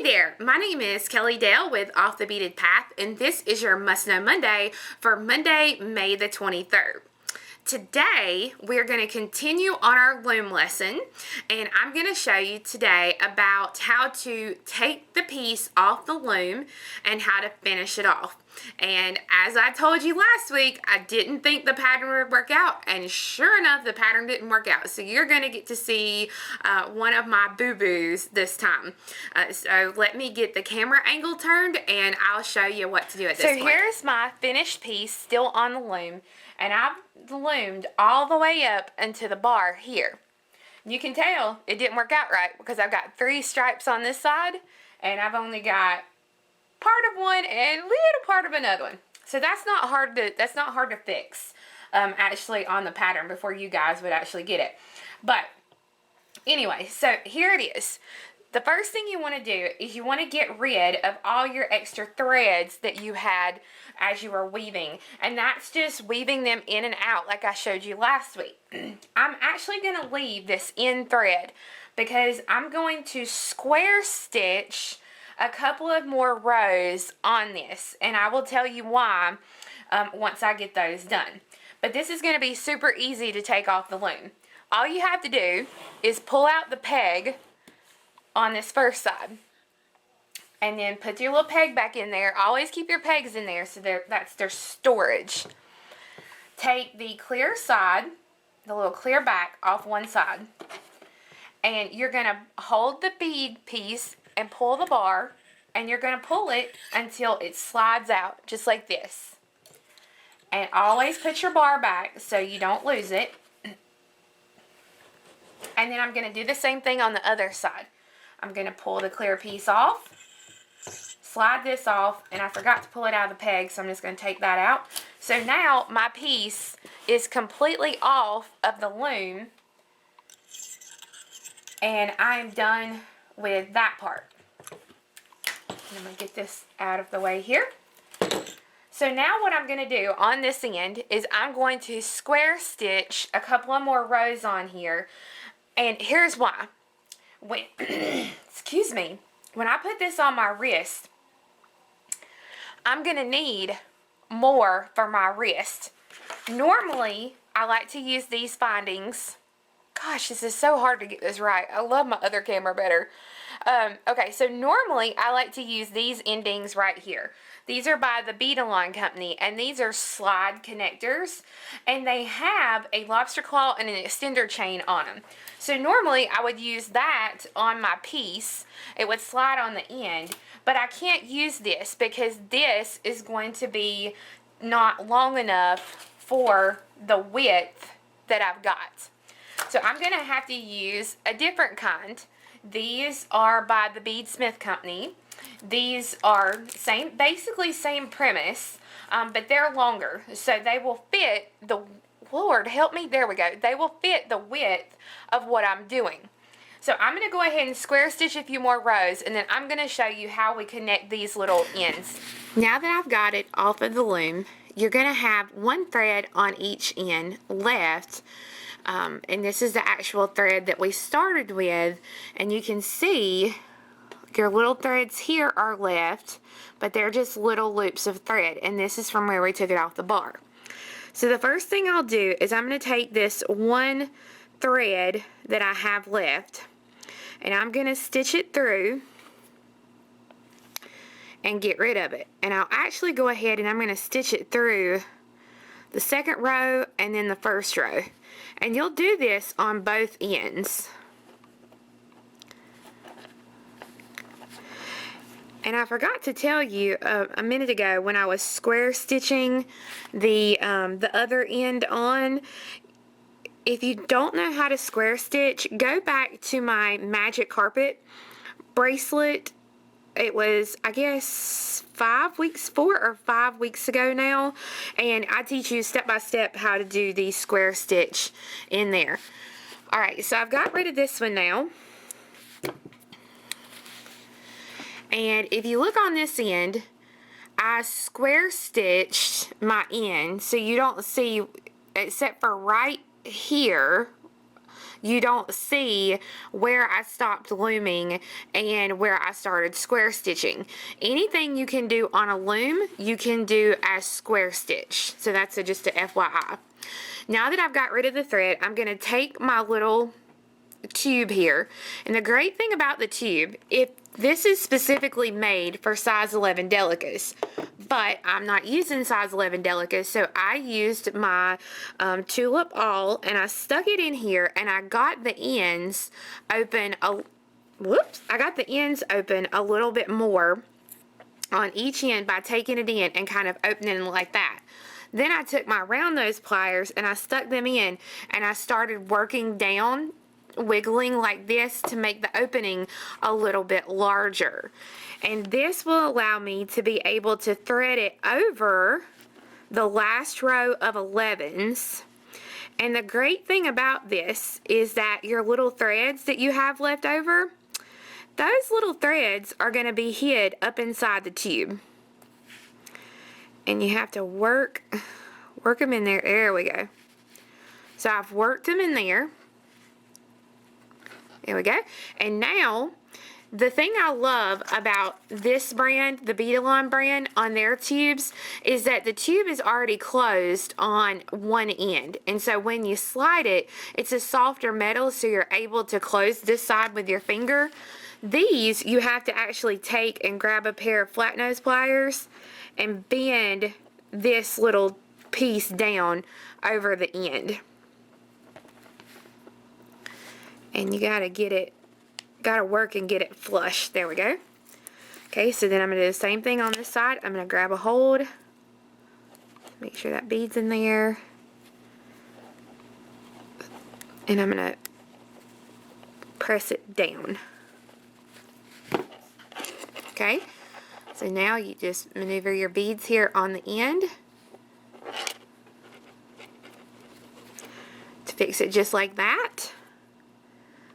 Hey there, my name is Kelly Dale with Off the Beaded Path, and this is your Must Know Monday for Monday, May the 23rd. Today, we're going to continue on our loom lesson, and I'm going to show you today about how to take the piece off the loom and how to finish it off. And as I told you last week, I didn't think the pattern would work out, and sure enough, the pattern didn't work out. So you're going to get to see one of my boo-boos this time. So let me get the camera angle turned, and I'll show you what to do at this point. So here's my finished piece still on the loom, and I've loomed all the way up into the bar here. You can tell it didn't work out right because I've got 3 stripes on this side, and I've only got part of one and a little part of another one. So that's not hard to fix actually on the pattern before you guys would actually get it. But anyway, so here it is. The first thing you want to do is you want to get rid of all your extra threads that you had as you were weaving. And that's just weaving them in and out like I showed you last week. I'm actually going to leave this end thread because I'm going to square stitch a couple of more rows on this. And I will tell you why once I get those done. But this is going to be super easy to take off the loom. All you have to do is pull out the peg on this first side, and then put your little peg back in there. Always keep your pegs in there so that's their storage. Take the clear side, the little clear back off one side, and you're going to hold the bead piece and pull the bar, and you're going to pull it until it slides out just like this. And always put your bar back so you don't lose it. And then I'm going to do the same thing on the other side. I'm going to pull the clear piece off, slide this off, and I forgot to pull it out of the peg, so I'm just going to take that out. So now my piece is completely off of the loom, and I'm done with that part. And I'm going to get this out of the way here. So now what I'm going to do on this end is I'm going to square stitch a couple of more rows on here, and here's why. When, excuse me, when I put this on my wrist, I'm going to need more for my wrist. Normally, I like to use these findings. Gosh, this is so hard to get this right. I love my other camera better. Okay, so normally I like to use these endings right here. These are by the Bead-A-Line Company, and these are slide connectors, and they have a lobster claw and an extender chain on them. So normally I would use that on my piece. It would slide on the end, but I can't use this because this is going to be not long enough for the width that I've got. So I'm going to have to use a different kind. These are by the Beadsmith Company. These are basically same premise, but they're longer. So they will fit the, Lord help me, there we go. They will fit the width of what I'm doing. So I'm going to go ahead and square stitch a few more rows, and then I'm going to show you how we connect these little ends. Now that I've got it off of the loom, you're going to have one thread on each end left. And this is the actual thread that we started with, and you can see your little threads here are left, but they're just little loops of thread, and this is from where we took it off the bar. So the first thing I'll do is I'm going to take this one thread that I have left, and I'm going to stitch it through and get rid of it. And I'll actually go ahead and I'm going to stitch it through the second row and then the first row. And you'll do this on both ends. And I forgot to tell you a minute ago when I was square stitching the other end on, if you don't know how to square stitch, go back to my magic carpet bracelet. It was, I guess, 4 or 5 weeks ago now, and I teach you step by step how to do the square stitch in there. Alright, so I've got rid of this one now. And if you look on this end, I square stitched my end so you don't see, except for right here, you don't see where I stopped looming and where I started square stitching. Anything you can do on a loom, you can do as square stitch. So that's just a FYI. Now that I've got rid of the thread, I'm going to take my little tube here, and the great thing about the tube, if this is specifically made for size 11 delicas, but I'm not using size 11 delicas, so I used my tulip awl and I stuck it in here, and I got the ends open a little bit more on each end by taking it in and kind of opening it like that. Then I took my round nose pliers and I stuck them in, and I started working down, wiggling like this to make the opening a little bit larger. And this will allow me to be able to thread it over the last row of 11s. And the great thing about this is that your little threads that you have left over, those little threads are going to be hid up inside the tube. And you have to work them in there. There we go. So I've worked them in there. There we go. And now, the thing I love about this brand, the Beadalon brand, on their tubes, is that the tube is already closed on one end. And so when you slide it, it's a softer metal, so you're able to close this side with your finger. These, you have to actually take and grab a pair of flat nose pliers and bend this little piece down over the end. And you gotta work and get it flush. There we go. Okay, so then I'm gonna do the same thing on this side. I'm gonna grab a hold, make sure that bead's in there, and I'm gonna press it down. Okay, so now you just maneuver your beads here on the end to fix it just like that.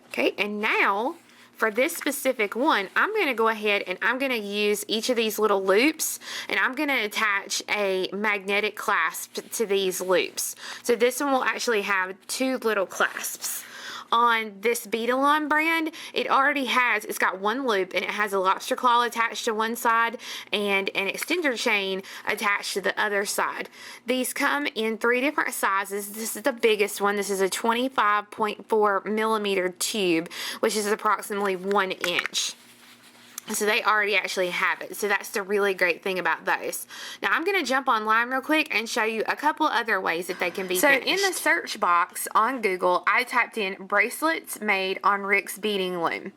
Okay, and now for this specific one, I'm going to go ahead and I'm going to use each of these little loops, and I'm going to attach a magnetic clasp to these loops. So this one will actually have two little clasps. On this Beadalon brand, it's got one loop, and it has a lobster claw attached to one side and an extender chain attached to the other side. These come in 3 different sizes. This is the biggest one. This is a 25.4 millimeter tube, which is approximately 1 inch. So they already actually have it. So that's the really great thing about those. Now I'm going to jump online real quick and show you a couple other ways that they can be finished. So in the search box on Google, I typed in bracelets made on Rick's beading loom.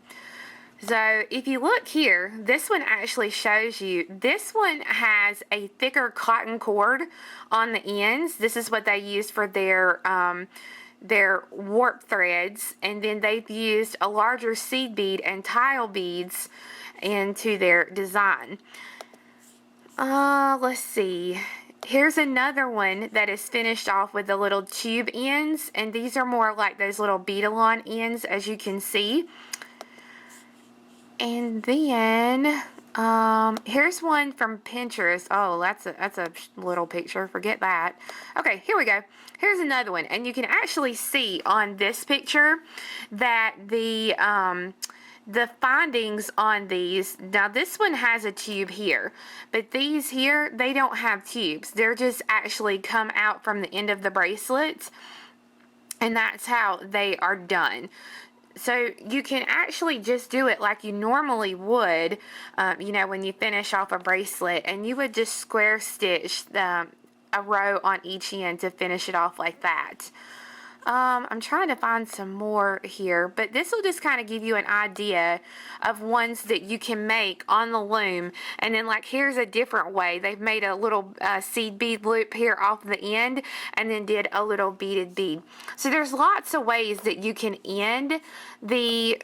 So if you look here, this one actually shows you, this one has a thicker cotton cord on the ends. This is what they use for their warp threads, and then they've used a larger seed bead and tile beads into their design. Let's see. Here's another one that is finished off with the little tube ends, and these are more like those little Beadalon ends, as you can see. And then here's one from Pinterest. Oh, that's a little picture. Forget that. Okay, here we go. Here's another one, and you can actually see on this picture that the findings on these, now this one has a tube here, but these here, they don't have tubes. They're just actually come out from the end of the bracelet, and that's how they are done. So you can actually just do it like you normally would, you know, when you finish off a bracelet, and you would just square stitch a row on each end to finish it off like that. I'm trying to find some more here, but this will just kind of give you an idea of ones that you can make on the loom. And then, like, here's a different way. They've made a little seed bead loop here off the end, and then did a little beaded bead. So there's lots of ways that you can end the,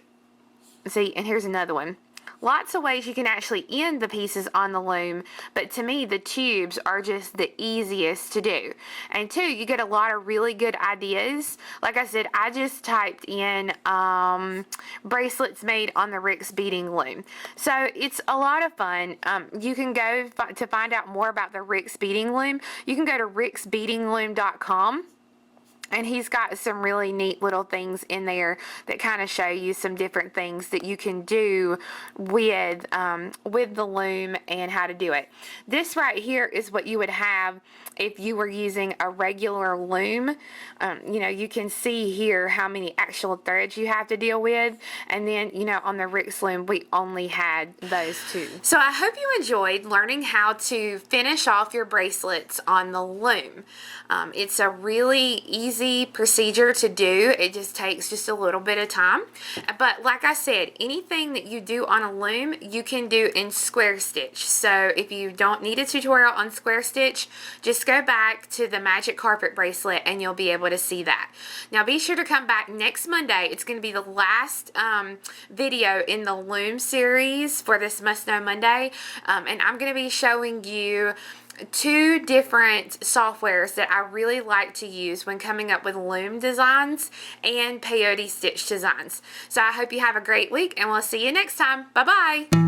see, and here's another one. Lots of ways you can actually end the pieces on the loom, but to me the tubes are just the easiest to do. And two, you get a lot of really good ideas. Like I said, I just typed in bracelets made on the Rick's beading loom. So it's a lot of fun. You can go to find out more about the Rick's beading loom. You can go to ricksbeadingloom.com. And he's got some really neat little things in there that kind of show you some different things that you can do with the loom and how to do it. This right here is what you would have if you were using a regular loom. You know, you can see here how many actual threads you have to deal with. And then, you know, on the Rick's loom, we only had those two. So I hope you enjoyed learning how to finish off your bracelets on the loom. It's a really easy procedure to do. It just takes just a little bit of time. But like I said, anything that you do on a loom, you can do in square stitch. So if you don't need a tutorial on square stitch, just go back to the Magic Carpet bracelet and you'll be able to see that. Now be sure to come back next Monday. It's going to be the last video in the loom series for this Must Know Monday. And I'm going to be showing you 2 different softwares that I really like to use when coming up with loom designs and peyote stitch designs. So I hope you have a great week and we'll see you next time. Bye-bye.